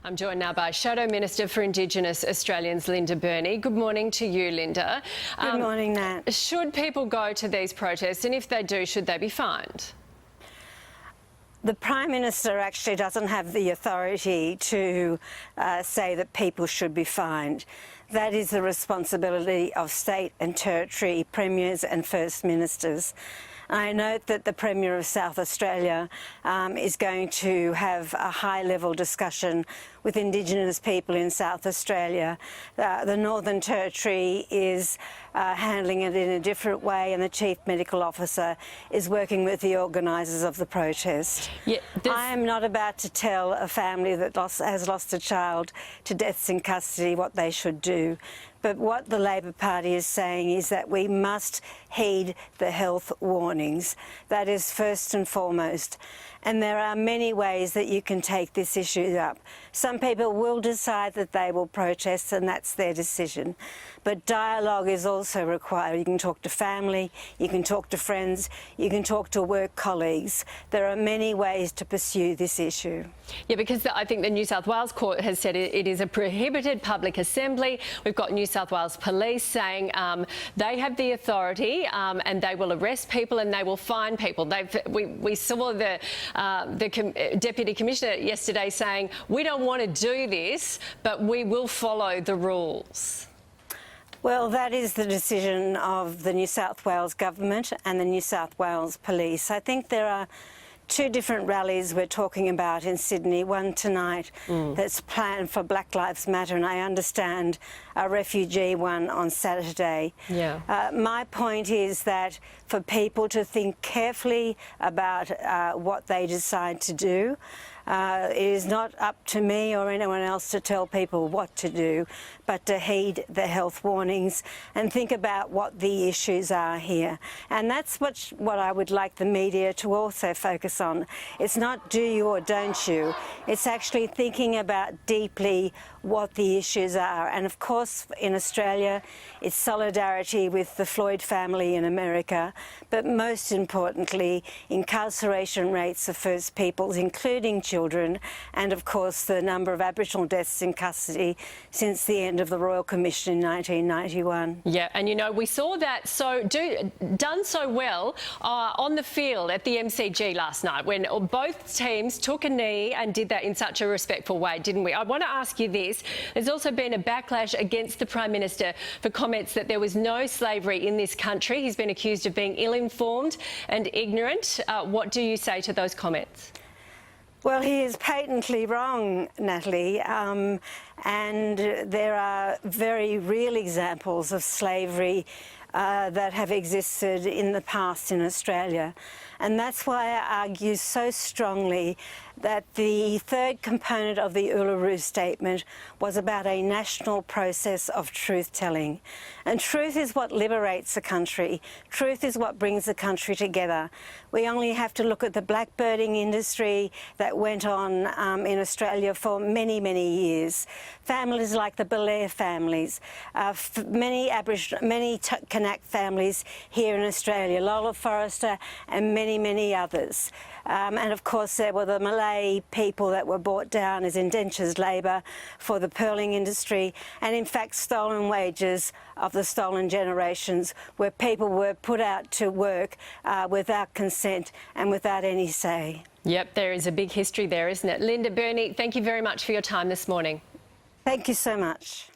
I'm joined now by Shadow Minister for Indigenous Australians, Linda Burney. Good morning to you, Linda. Good morning, Nat. Should people go to these protests, and if they do, should they be fined? The Prime Minister actually doesn't have the authority to say that people should be fined. That is the responsibility of state and territory premiers and First Ministers. I note that the Premier of South Australia is going to have a high-level discussion with Indigenous people in South Australia. The Northern Territory is handling it in a different way, and the Chief Medical Officer is working with the organisers of the protest. Yeah, I am not about to tell a family that has lost a child to deaths in custody what they should do. But what the Labor Party is saying is that we must heed the health warnings. That is first and foremost. And there are many ways that you can take this issue up. Some people will decide that they will protest, and that's their decision. But dialogue is also required. You can talk to family, you can talk to friends, you can talk to work colleagues. There are many ways to pursue this issue. Yeah, because I think the New South Wales Court has said it is a prohibited public assembly. We've got New South Wales Police saying they have the authority and they will arrest people and they will fine people. We saw the Deputy Commissioner yesterday saying, we don't want to do this, but we will follow the rules. Well, that is the decision of the New South Wales Government and the New South Wales Police. I think there are two different rallies we're talking about in Sydney, one tonight that's planned for Black Lives Matter, and I understand a refugee one on Saturday. Yeah. My point is that for people to think carefully about what they decide to do. It is not up to me or anyone else to tell people what to do, but to heed the health warnings and think about what the issues are here. And that's what I would like the media to also focus on. It's not do you or don't you. It's actually thinking about deeply what the issues are. And of course, in Australia, it's solidarity with the Floyd family in America, but most importantly, incarceration rates of First Peoples, including children, and of course the number of Aboriginal deaths in custody since the end of the Royal Commission in 1991. Yeah, and you know, we saw that done so well on the field at the MCG last night when both teams took a knee and did that in such a respectful way, didn't we? I want to ask you this. There's also been a backlash against the Prime Minister for comments that there was no slavery in this country. He's been accused of being ill-informed and ignorant. What do you say to those comments? Well, he is patently wrong, Natalie, and there are very real examples of slavery that have existed in the past in Australia. And that's why I argue so strongly that the third component of the Uluru Statement was about a national process of truth-telling. And truth is what liberates a country. Truth is what brings the country together. We only have to look at the blackbirding industry that went on in Australia for many, many years. Families like the Belair families, many Kanak families here in Australia, Lola Forrester and many others. And of course there were the Malay people that were brought down as indentures labour for the pearling industry, and in fact stolen wages of the stolen generations, where people were put out to work without consent and without any say. Yep, there is a big history there, isn't it? Linda Burney, thank you very much for your time this morning. Thank you so much.